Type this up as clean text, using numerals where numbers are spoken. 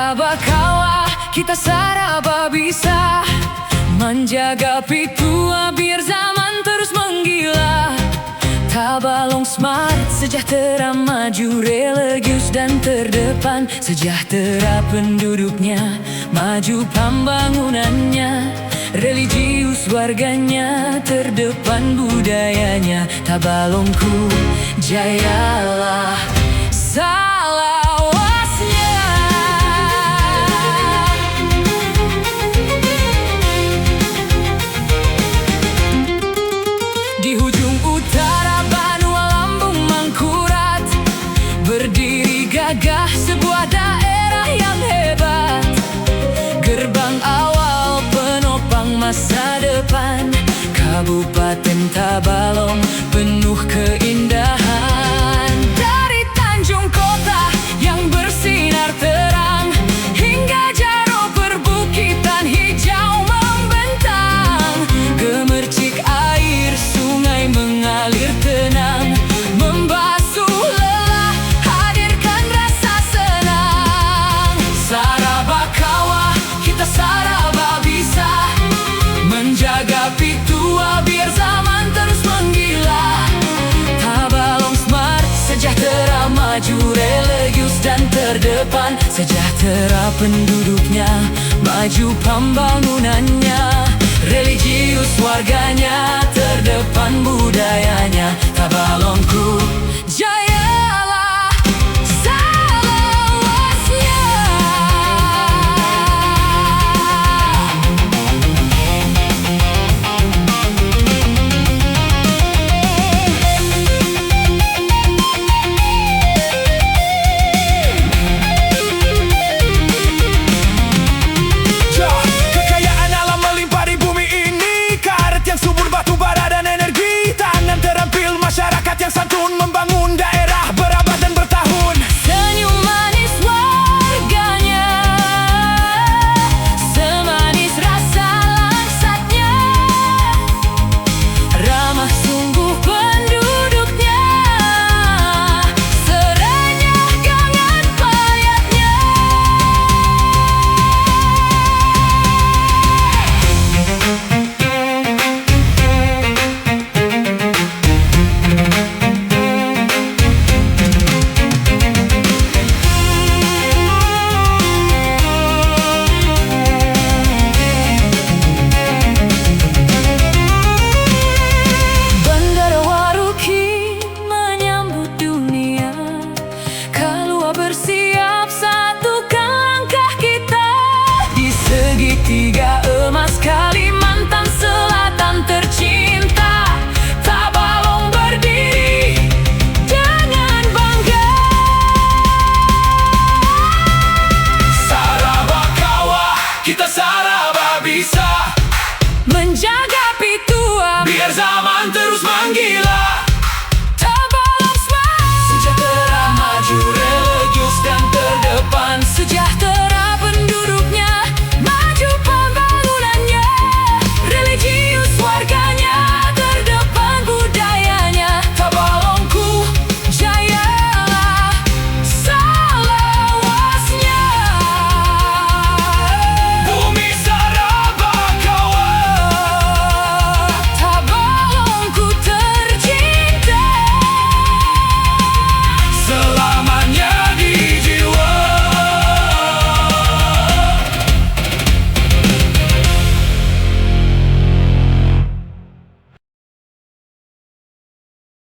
Saraba kawa, kita saraba bisa menjaga Pitua biar zaman terus menggila. Tabalong Smart, sejahtera maju, religius dan terdepan. Sejahtera penduduknya, maju pembangunannya. Religius warganya, terdepan budayanya. Tabalongku jayalah salawasnya. Di ujung utara Banua Lambung Mangkurat, berdiri gagah sebuah daerah yang hebat. Gerbang awal penopang masa depan, Kabupaten Tabalong penuh keindahan. Dari Tanjung Kota yang bersinar terang hingga Jaro perbukitan hijau membentang. Gemercik air sungai mengalir tenang, membasuh lelah, hadirkan rasa senang. Saraba kawa, kita saraba bisa menjaga Pitua biar zaman terus menggila. Tabalong Smart, sejahtera maju, religius dan terdepan. Sejahtera penduduknya, maju pembangunannya. Religius warganya, terdepan budayanya. Tabalongku